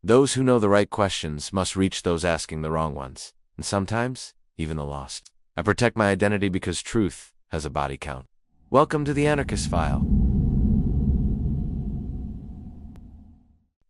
Those who know the right questions must reach those asking the wrong ones, and sometimes even the lost. I protect my identity because truth has a body count. Welcome to the Anarchist File.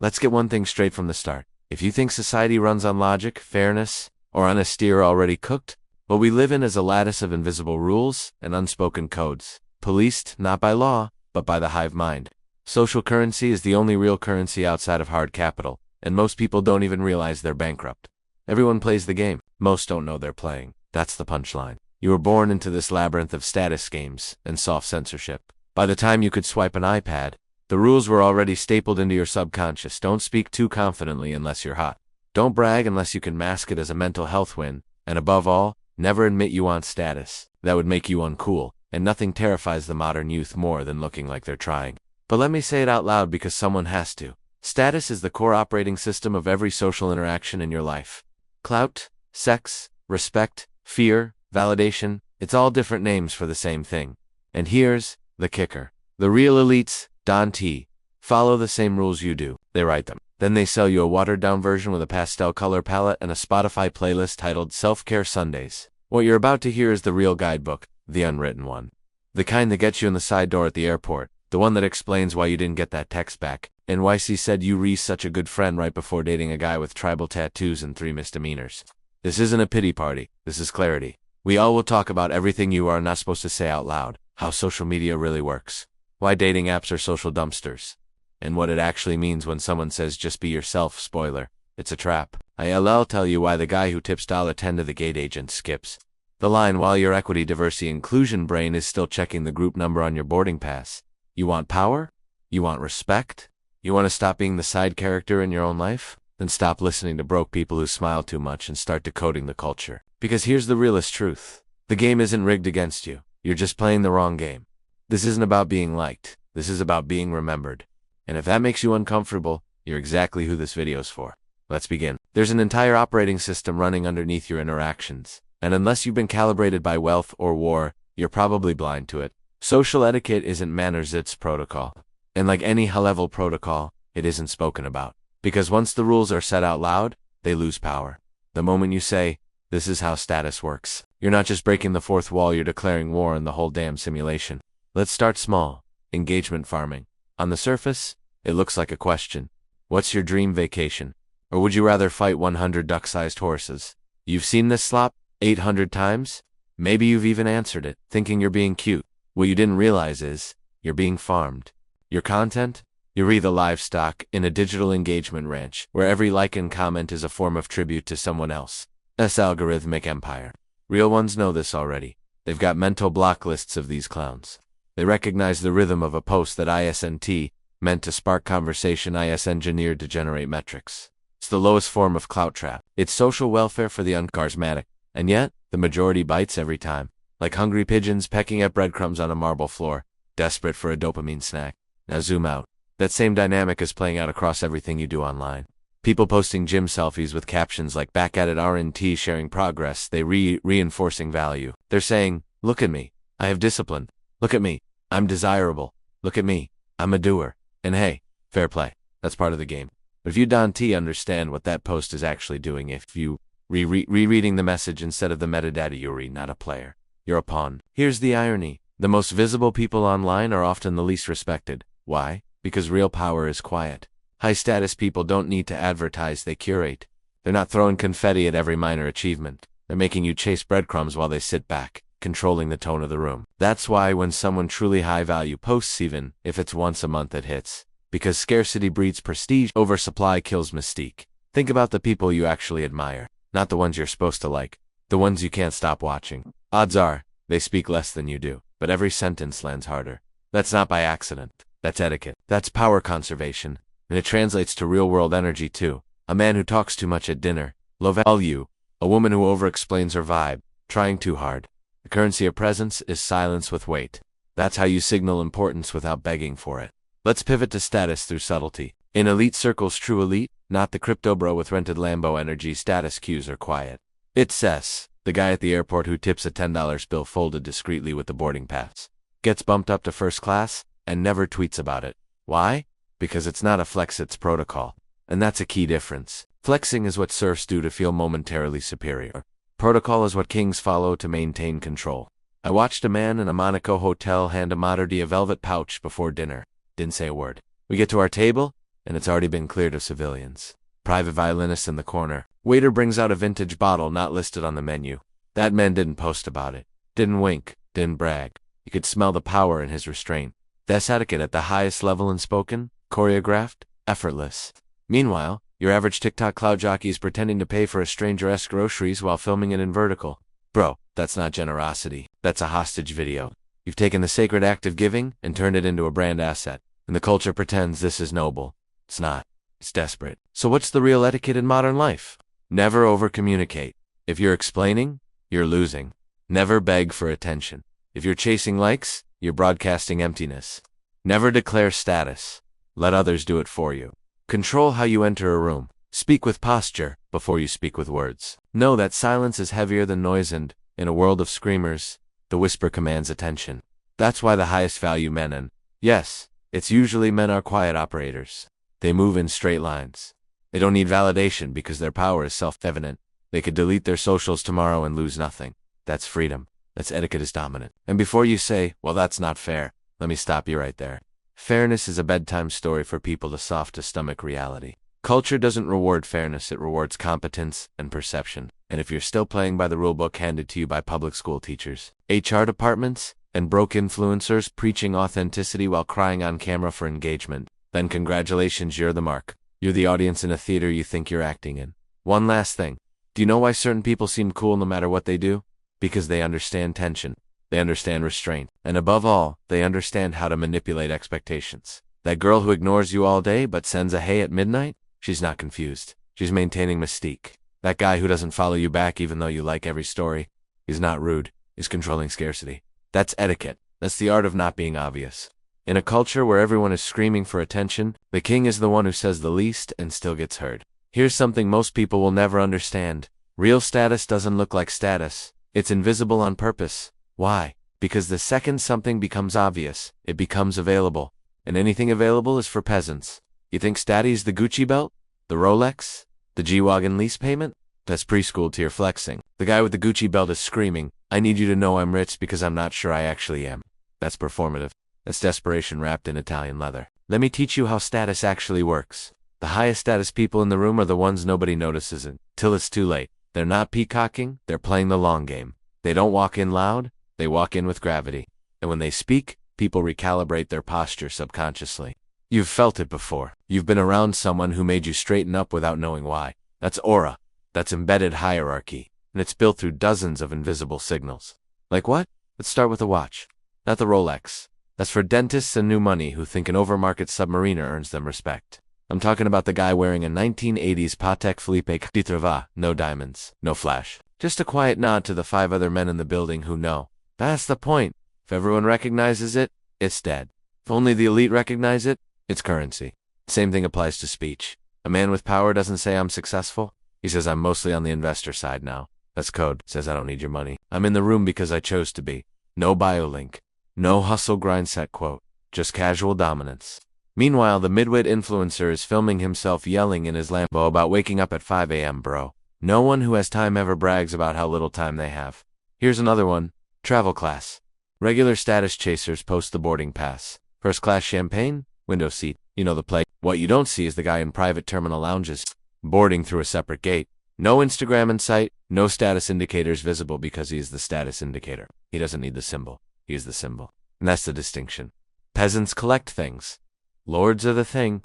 Let's get one thing straight from the start. If you think society runs on logic, fairness, or honesty are already cooked, what we live in is a lattice of invisible rules and unspoken codes, policed not by law, but by the hive mind. Social currency is the only real currency outside of hard capital, and most people don't even realize they're bankrupt. Everyone plays the game. Most don't know they're playing. That's the punchline. You were born into this labyrinth of status games and soft censorship. By the time you could swipe an iPad, the rules were already stapled into your subconscious. Don't speak too confidently unless you're hot. Don't brag unless you can mask it as a mental health win. And above all, never admit you want status. That would make you uncool, and nothing terrifies the modern youth more than looking like they're trying. But let me say it out loud because someone has to. Status is the core operating system of every social interaction in your life. Clout, sex, respect, fear, validation, it's all different names for the same thing. And here's the kicker. The real elites, Don T, follow the same rules you do. They write them. Then they sell you a watered-down version with a pastel color palette and a Spotify playlist titled Self-Care Sundays. What you're about to hear is the real guidebook, the unwritten one. The kind that gets you in the side door at the airport, the one that explains why you didn't get that text back, and why she said you re such a good friend right before dating a guy with tribal tattoos and 3 misdemeanors. This isn't a pity party, this is clarity. We all will talk about everything you are not supposed to say out loud, how social media really works, why dating apps are social dumpsters, and what it actually means when someone says just be yourself. Spoiler, it's a trap. I'll tell you why the guy who tips $10 to the gate agent skips the line while your equity, diversity, inclusion brain is still checking the group number on your boarding pass. You want power? You want respect? You want to stop being the side character in your own life? Then stop listening to broke people who smile too much and start decoding the culture. Because here's the realest truth. The game isn't rigged against you. You're just playing the wrong game. This isn't about being liked. This is about being remembered. And if that makes you uncomfortable, you're exactly who this video's for. Let's begin. There's an entire operating system running underneath your interactions. And unless you've been calibrated by wealth or war, you're probably blind to it. Social etiquette isn't manners, it's protocol. And like any high-level protocol, it isn't spoken about. Because once the rules are said out loud, they lose power. The moment you say, this is how status works, you're not just breaking the fourth wall, you're declaring war on the whole damn simulation. Let's start small. Engagement farming. On the surface, it looks like a question. What's your dream vacation? Or would you rather fight 100 duck-sized horses? You've seen this slop 800 times? Maybe you've even answered it, thinking you're being cute. What you didn't realize is, you're being farmed. Your content? You're either livestock in a digital engagement ranch, where every like and comment is a form of tribute to someone else. This algorithmic empire. Real ones know this already. They've got mental block lists of these clowns. They recognize the rhythm of a post that ISNT, meant to spark conversation, IS engineered to generate metrics. It's the lowest form of clout trap. It's social welfare for the uncharismatic. And yet, the majority bites every time. Like hungry pigeons pecking at breadcrumbs on a marble floor, desperate for a dopamine snack. Now zoom out. That same dynamic is playing out across everything you do online. People posting gym selfies with captions like back at it RNT, sharing progress, they reinforcing value. They're saying, look at me, I have discipline. Look at me, I'm desirable. Look at me, I'm a doer. And hey, fair play, that's part of the game. But if you Don T understand what that post is actually doing, if you rereading the message instead of the metadata you read, not a player, you're a pawn. Here's the irony. The most visible people online are often the least respected. Why? Because real power is quiet. High-status people don't need to advertise, they curate. They're not throwing confetti at every minor achievement. They're making you chase breadcrumbs while they sit back, controlling the tone of the room. That's why when someone truly high-value posts, even if it's once a month, it hits. Because scarcity breeds prestige, oversupply kills mystique. Think about the people you actually admire, not the ones you're supposed to like, the ones you can't stop watching. Odds are, they speak less than you do, but every sentence lands harder. That's not by accident. That's etiquette. That's power conservation. And it translates to real-world energy too. A man who talks too much at dinner, low value. A woman who over-explains her vibe, trying too hard. The currency of presence is silence with weight. That's how you signal importance without begging for it. Let's pivot to status through subtlety. In elite circles, true elite, not the crypto bro with rented Lambo energy, status cues are quiet. It's Cess, the guy at the airport who tips a $10 bill folded discreetly with the boarding pass. Gets bumped up to first class, and never tweets about it. Why? Because it's not a flex, it's protocol. And that's a key difference. Flexing is what serfs do to feel momentarily superior. Protocol is what kings follow to maintain control. I watched a man in a Monaco hotel hand a Materdi a velvet pouch before dinner. Didn't say a word. We get to our table, and it's already been cleared of civilians. Private violinist in the corner. Waiter brings out a vintage bottle not listed on the menu. That man didn't post about it. Didn't wink. Didn't brag. You could smell the power in his restraint. That's etiquette at the highest level. Unspoken, choreographed, effortless. Meanwhile, your average TikTok clout jockey is pretending to pay for a stranger's groceries while filming it in vertical. Bro, that's not generosity. That's a hostage video. You've taken the sacred act of giving and turned it into a brand asset. And the culture pretends this is noble. It's not. It's desperate. So what's the real etiquette in modern life? Never over-communicate. If you're explaining, you're losing. Never beg for attention. If you're chasing likes, you're broadcasting emptiness. Never declare status. Let others do it for you. Control how you enter a room. Speak with posture before you speak with words. Know that silence is heavier than noise, and, in a world of screamers, the whisper commands attention. That's why the highest value men, and yes, it's usually men, are quiet operators. They move in straight lines. They don't need validation because their power is self-evident. They could delete their socials tomorrow and lose nothing. That's freedom. That's etiquette is dominant. And before you say, well, that's not fair, let me stop you right there. Fairness is a bedtime story for people to soft-to-stomach reality. Culture doesn't reward fairness, it rewards competence and perception. And if you're still playing by the rulebook handed to you by public school teachers, HR departments, and broke influencers preaching authenticity while crying on camera for engagement, then congratulations, you're the mark. You're the audience in a theater you think you're acting in. One last thing. Do you know why certain people seem cool no matter what they do? Because they understand tension. They understand restraint. And above all, they understand how to manipulate expectations. That girl who ignores you all day but sends a hey at midnight? She's not confused. She's maintaining mystique. That guy who doesn't follow you back even though you like every story? He's not rude. He's controlling scarcity. That's etiquette. That's the art of not being obvious. In a culture where everyone is screaming for attention, the king is the one who says the least and still gets heard. Here's something most people will never understand. Real status doesn't look like status. It's invisible on purpose. Why? Because the second something becomes obvious, it becomes available. And anything available is for peasants. You think Statty's the Gucci belt? The Rolex? The G-Wagon lease payment? That's preschool tier flexing. The guy with the Gucci belt is screaming, I need you to know I'm rich because I'm not sure I actually am. That's performative. That's desperation wrapped in Italian leather. Let me teach you how status actually works. The highest status people in the room are the ones nobody notices until it's too late. They're not peacocking, they're playing the long game. They don't walk in loud, they walk in with gravity. And when they speak, people recalibrate their posture subconsciously. You've felt it before. You've been around someone who made you straighten up without knowing why. That's aura. That's embedded hierarchy. And it's built through dozens of invisible signals. Like what? Let's start with a watch. Not the Rolex. That's for dentists and new money who think an overmarket submariner earns them respect. I'm talking about the guy wearing a 1980s Patek Philippe Ditrava, no diamonds, no flash. Just a quiet nod to the 5 other men in the building who know. That's the point. If everyone recognizes it, it's dead. If only the elite recognize it, it's currency. Same thing applies to speech. A man with power doesn't say I'm successful. He says I'm mostly on the investor side now. That's code. Says I don't need your money. I'm in the room because I chose to be. No bio link. No hustle grind set quote. Just casual dominance. Meanwhile, the midwit influencer is filming himself yelling in his Lambo about waking up at 5 a.m. bro. No one who has time ever brags about how little time they have. Here's another one. Travel class. Regular status chasers post the boarding pass. First class champagne, window seat. You know the play. What you don't see is the guy in private terminal lounges, boarding through a separate gate. No Instagram in sight, no status indicators visible because he is the status indicator. He doesn't need the symbol. He is the symbol. And that's the distinction. Peasants collect things. Lords are the thing.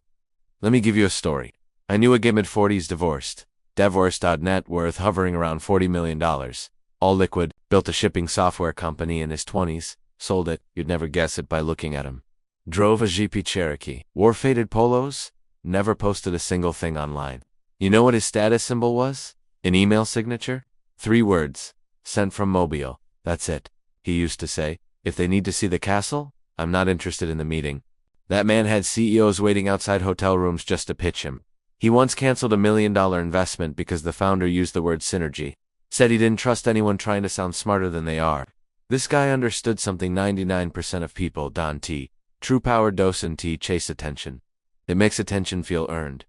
Let me give you a story. I knew a guy mid-40s divorced. Divorce.net worth hovering around $40 million. All liquid, built a shipping software company in his 20s, sold it, you'd never guess it by looking at him. Drove a GP Cherokee, wore faded polos, never posted a single thing online. You know what his status symbol was? An email signature? 3 words. Sent from Mobile. That's it. He used to say, if they need to see the castle, I'm not interested in the meeting. That man had CEOs waiting outside hotel rooms just to pitch him. He once canceled $1 million investment because the founder used the word synergy. Said he didn't trust anyone trying to sound smarter than they are. This guy understood something 99% of people don't. True power doesn't chase attention. It makes attention feel earned.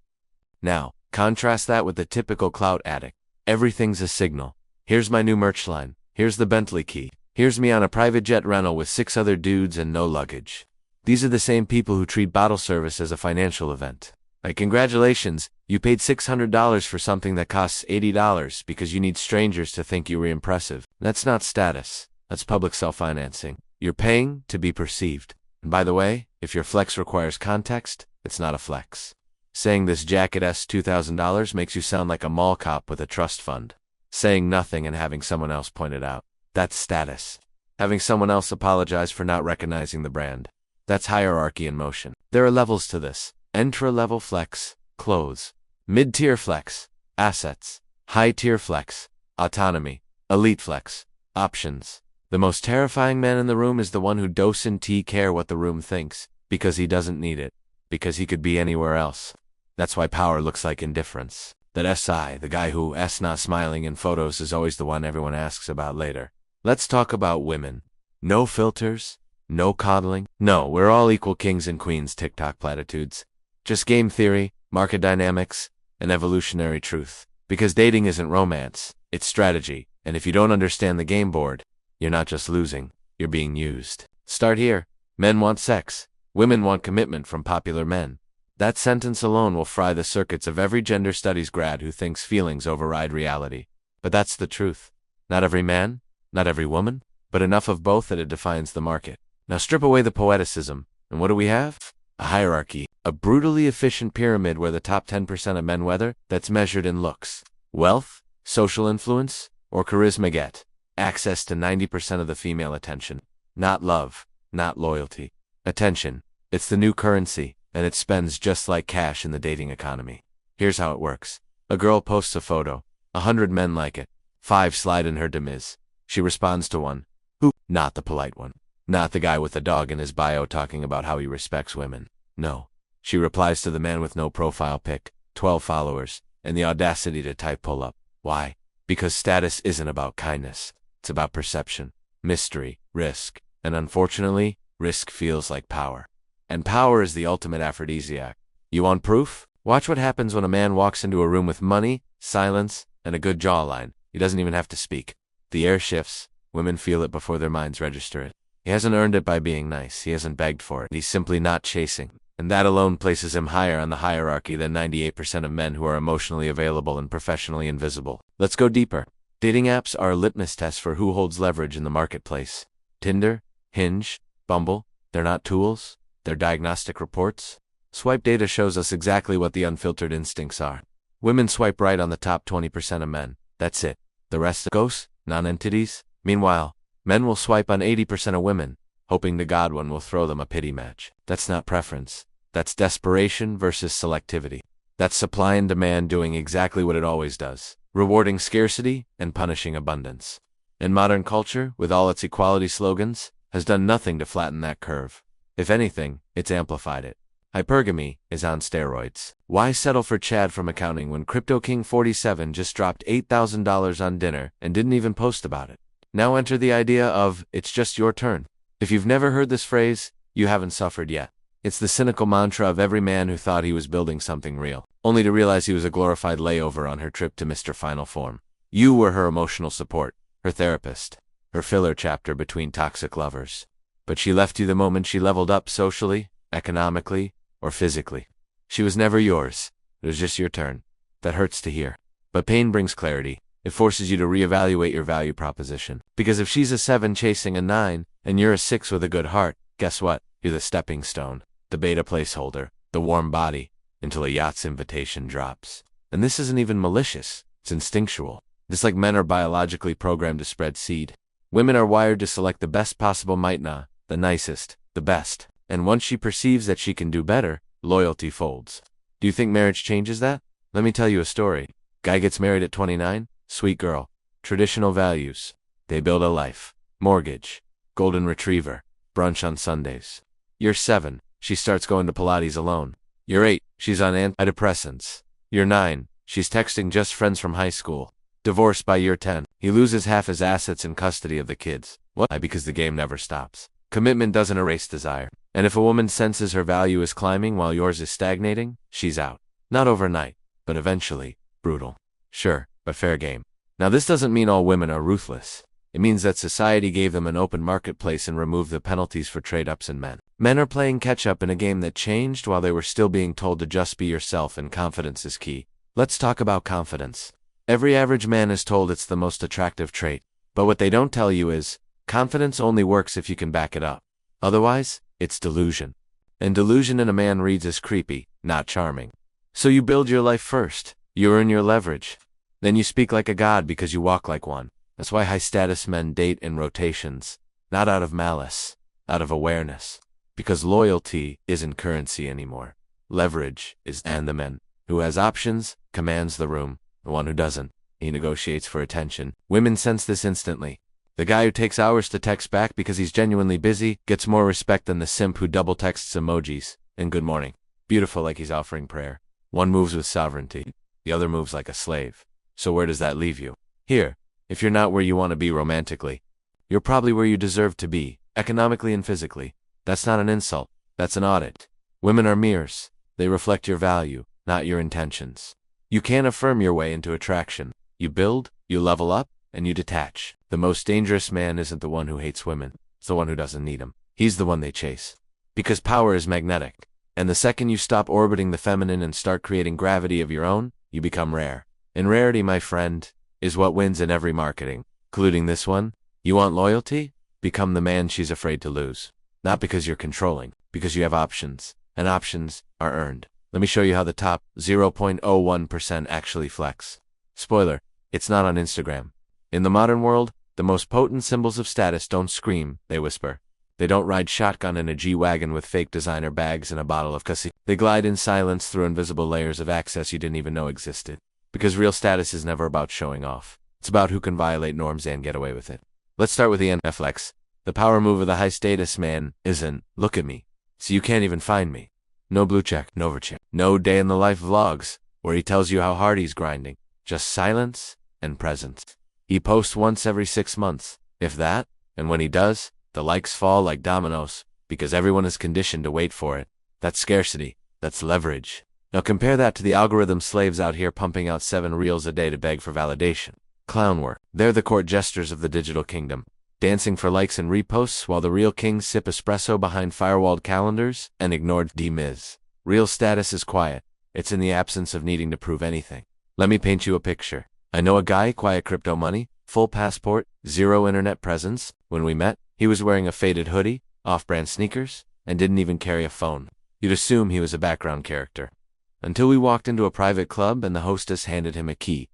Now, contrast that with the typical clout addict. Everything's a signal. Here's my new merch line. Here's the Bentley key. Here's me on a private jet rental with 6 other dudes and no luggage. These are the same people who treat bottle service as a financial event. Like, congratulations, you paid $600 for something that costs $80 because you need strangers to think you were impressive. That's not status. That's public self-financing. You're paying to be perceived. And by the way, if your flex requires context, it's not a flex. Saying this jacket is $2,000 makes you sound like a mall cop with a trust fund. Saying nothing and having someone else point it out. That's status. Having someone else apologize for not recognizing the brand. That's hierarchy in motion. There are levels to this. Entry-level flex, clothes. Mid-tier flex, assets. High-tier flex, autonomy. Elite flex, options. The most terrifying man in the room is the one who doesn't care what the room thinks, because he doesn't need it, because he could be anywhere else. That's why power looks like indifference. That SI, the guy who not smiling in photos, is always the one everyone asks about later. Let's talk about women. No filters, no coddling. No, we're all equal kings and queens TikTok platitudes. Just game theory, market dynamics, and evolutionary truth. Because dating isn't romance, it's strategy. And if you don't understand the game board, you're not just losing, you're being used. Start here. Men want sex. Women want commitment from popular men. That sentence alone will fry the circuits of every gender studies grad who thinks feelings override reality. But that's the truth. Not every man, not every woman, but enough of both that it defines the market. Now strip away the poeticism, and what do we have? A hierarchy, a brutally efficient pyramid where the top 10% of men weather, that's measured in looks, wealth, social influence, or charisma get access to 90% of the female attention. Not love, not loyalty. Attention. It's the new currency, and it spends just like cash in the dating economy. Here's how it works. A girl posts a photo. 100 men like it. 5 slide in her demise. She responds to one. Who? Not the polite one. Not the guy with the dog in his bio talking about how he respects women. No. She replies to the man with no profile pic, 12 followers, and the audacity to type pull up. Why? Because status isn't about kindness. It's about perception, mystery, risk, and unfortunately, risk feels like power. And power is the ultimate aphrodisiac. You want proof? Watch what happens when a man walks into a room with money, silence, and a good jawline. He doesn't even have to speak. The air shifts. Women feel it before their minds register it. He hasn't earned it by being nice. He hasn't begged for it. He's simply not chasing. And that alone places him higher on the hierarchy than 98% of men who are emotionally available and professionally invisible. Let's go deeper. Dating apps are a litmus test for who holds leverage in the marketplace. Tinder, Hinge, Bumble, they're not tools. They're diagnostic reports. Swipe data shows us exactly what the unfiltered instincts are. Women swipe right on the top 20% of men. That's it. The rest are ghosts, non-entities. Meanwhile, men will swipe on 80% of women, hoping the God one will throw them a pity match. That's not preference. That's desperation versus selectivity. That's supply and demand doing exactly what it always does, rewarding scarcity and punishing abundance. And modern culture, with all its equality slogans, has done nothing to flatten that curve. If anything, it's amplified it. Hypergamy is on steroids. Why settle for Chad from accounting when Crypto King 47 just dropped $8,000 on dinner and didn't even post about it? Now enter the idea of, it's just your turn. If you've never heard this phrase, you haven't suffered yet. It's the cynical mantra of every man who thought he was building something real, only to realize he was a glorified layover on her trip to Mr. Final Form. You were her emotional support, her therapist, her filler chapter between toxic lovers. But she left you the moment she leveled up socially, economically, or physically. She was never yours. It was just your turn. That hurts to hear. But pain brings clarity. It forces you to reevaluate your value proposition. Because if she's a 7 chasing a 9, and you're a 6 with a good heart, guess what? You're the stepping stone, the beta placeholder, the warm body, until a yacht's invitation drops. And this isn't even malicious. It's instinctual. Just like men are biologically programmed to spread seed, women are wired to select the best possible maitna, the nicest, the best. And once she perceives that she can do better, loyalty folds. Do you think marriage changes that? Let me tell you a story. Guy gets married at 29, sweet girl. Traditional values. They build a life. Mortgage. Golden retriever. Brunch on Sundays. You're 7, she starts going to Pilates alone. You're 8, she's on antidepressants. You're 9, she's texting just friends from high school. Divorced by year 10, he loses half his assets in custody of the kids. Why? Because the game never stops. Commitment doesn't erase desire. And if a woman senses her value is climbing while yours is stagnating, she's out. Not overnight, but eventually, brutal. Sure, but fair game. Now this doesn't mean all women are ruthless. It means that society gave them an open marketplace and removed the penalties for trade-ups in men. Men are playing catch-up in a game that changed while they were still being told to just be yourself, and confidence is key. Let's talk about confidence. Every average man is told it's the most attractive trait, but what they don't tell you is, confidence only works if you can back it up. Otherwise, it's delusion. And delusion in a man reads as creepy, not charming. So you build your life first. You earn your leverage. Then you speak like a god because you walk like one. That's why high-status men date in rotations, not out of malice, out of awareness. Because loyalty isn't currency anymore. Leverage is, and the man who has options commands the room. The one who doesn't, he negotiates for attention. Women sense this instantly. The guy who takes hours to text back because he's genuinely busy gets more respect than the simp who double texts emojis and good morning. Beautiful, like he's offering prayer. One moves with sovereignty. The other moves like a slave. So where does that leave you? Here. If you're not where you want to be romantically, you're probably where you deserve to be, economically and physically. That's not an insult. That's an audit. Women are mirrors. They reflect your value, not your intentions. You can't affirm your way into attraction. You build, you level up, and you detach. The most dangerous man isn't the one who hates women. It's the one who doesn't need them. He's the one they chase. Because power is magnetic. And the second you stop orbiting the feminine and start creating gravity of your own, you become rare. And rarity, my friend, is what wins in every marketing, including this one. You want loyalty? Become the man she's afraid to lose. Not because you're controlling, because you have options, and options are earned. Let me show you how the top 0.01% actually flex. Spoiler, it's not on Instagram. In the modern world, the most potent symbols of status don't scream, they whisper. They don't ride shotgun in a G-Wagon with fake designer bags and a bottle of cassis. They glide in silence through invisible layers of access you didn't even know existed. Because real status is never about showing off. It's about who can violate norms and get away with it. Let's start with the NFX. The power move of the high-status man isn't, look at me, so you can't even find me. No blue check, no overcheck, no day-in-the-life vlogs, where he tells you how hard he's grinding. Just silence and presence. He posts once every 6 months, if that, and when he does, the likes fall like dominoes, because everyone is conditioned to wait for it. That's scarcity. That's leverage. Now compare that to the algorithm slaves out here pumping out 7 reels a day to beg for validation. Clown work. They're the court jesters of the digital kingdom, dancing for likes and reposts while the real kings sip espresso behind firewalled calendars and ignored D-Miz. Real status is quiet. It's in the absence of needing to prove anything. Let me paint you a picture. I know a guy, quiet crypto money, full passport, zero internet presence. When we met, he was wearing a faded hoodie, off-brand sneakers, and didn't even carry a phone. You'd assume he was a background character. Until we walked into a private club and the hostess handed him a key.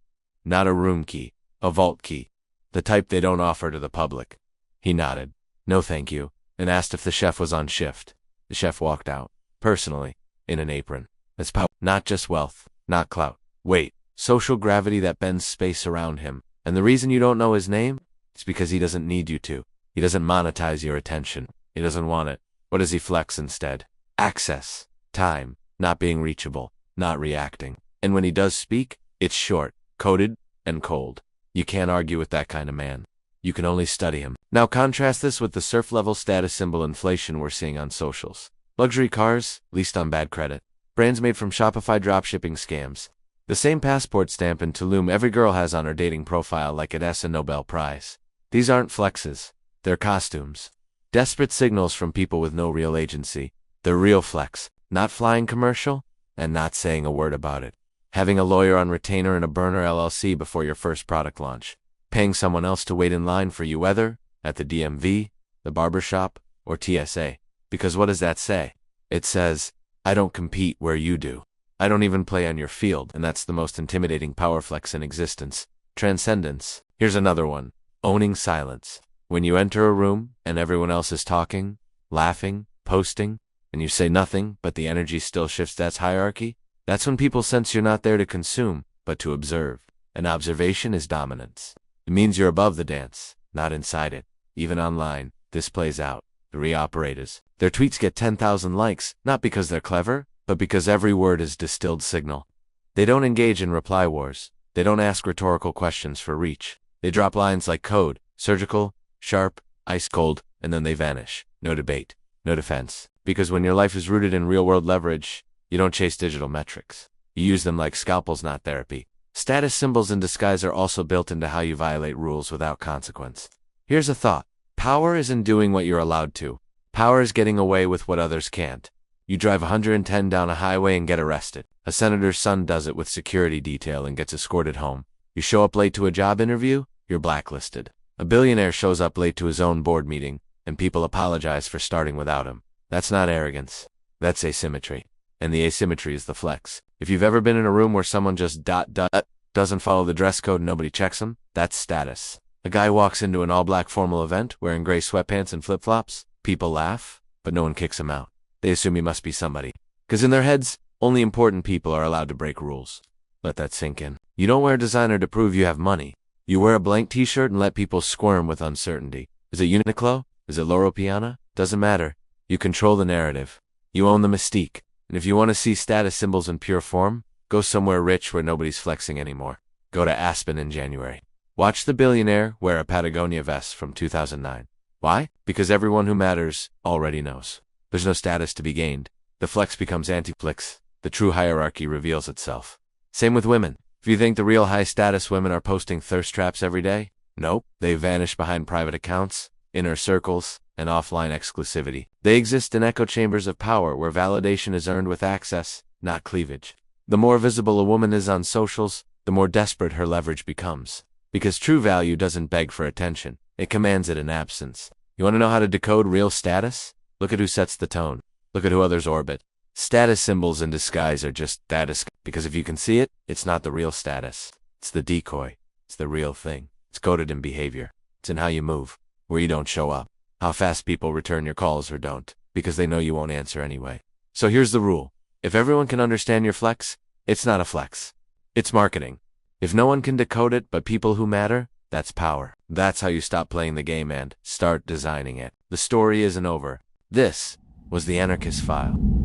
Not a room key, a vault key. The type they don't offer to the public. He nodded. No thank you, and asked if the chef was on shift. The chef walked out, personally, in an apron. That's power, not just wealth, not clout. Wait, social gravity that bends space around him. And the reason you don't know his name? It's because he doesn't need you to. He doesn't monetize your attention. He doesn't want it. What does he flex instead? Access. Time. Not being reachable. Not reacting. And when he does speak, it's short, coded, and cold. You can't argue with that kind of man. You can only study him. Now contrast this with the surf-level status symbol inflation we're seeing on socials. Luxury cars, leased on bad credit. Brands made from Shopify dropshipping scams. The same passport stamp in Tulum every girl has on her dating profile like it's a Nobel Prize. These aren't flexes. They're costumes. Desperate signals from people with no real agency. They're real flex. Not flying commercial, and not saying a word about it. Having a lawyer on retainer and a burner LLC before your first product launch. Paying someone else to wait in line for you whether at the DMV, the barbershop, or TSA. Because what does that say? It says, I don't compete where you do. I don't even play on your field, and that's the most intimidating power flex in existence. Transcendence. Here's another one. Owning silence. When you enter a room and everyone else is talking, laughing, posting, and you say nothing, but the energy still shifts that hierarchy, that's when people sense you're not there to consume, but to observe. And observation is dominance. It means you're above the dance, not inside it. Even online, this plays out. The re-operators. Their tweets get 10,000 likes, not because they're clever, but because every word is distilled signal. They don't engage in reply wars. They don't ask rhetorical questions for reach. They drop lines like code, surgical, sharp, ice cold, and then they vanish. No debate, no defense. Because when your life is rooted in real-world leverage, you don't chase digital metrics. You use them like scalpels, not therapy. Status symbols in disguise are also built into how you violate rules without consequence. Here's a thought. Power isn't doing what you're allowed to. Power is getting away with what others can't. You drive 110 down a highway and get arrested. A senator's son does it with security detail and gets escorted home. You show up late to a job interview, you're blacklisted. A billionaire shows up late to his own board meeting, and people apologize for starting without him. That's not arrogance. That's asymmetry. And the asymmetry is the flex. If you've ever been in a room where someone just doesn't follow the dress code and nobody checks them, that's status. A guy walks into an all-black formal event wearing gray sweatpants and flip-flops. People laugh, but no one kicks him out. They assume he must be somebody. Because in their heads, only important people are allowed to break rules. Let that sink in. You don't wear designer to prove you have money. You wear a blank t-shirt and let people squirm with uncertainty. Is it Uniqlo? Is it Loro Piana? Doesn't matter. You control the narrative. You own the mystique. And if you want to see status symbols in pure form, go somewhere rich where nobody's flexing anymore. Go to Aspen in January. Watch the billionaire wear a Patagonia vest from 2009. Why? Because everyone who matters already knows. There's no status to be gained. The flex becomes anti-flex. The true hierarchy reveals itself. Same with women. If you think the real high-status women are posting thirst traps every day, nope. They vanish behind private accounts, inner circles, and offline exclusivity. They exist in echo chambers of power where validation is earned with access, not cleavage. The more visible a woman is on socials, the more desperate her leverage becomes. Because true value doesn't beg for attention. It commands it in absence. You want to know how to decode real status? Look at who sets the tone. Look at who others orbit. Status symbols in disguise are just status, because if you can see it, it's not the real status. It's the decoy. It's the real thing. It's coded in behavior. It's in how you move, where you don't show up, how fast people return your calls or don't, because they know you won't answer anyway. So here's the rule. If everyone can understand your flex, it's not a flex. It's marketing. If no one can decode it but people who matter, that's power. That's how you stop playing the game and start designing it. The story isn't over. This was the Anarchist File.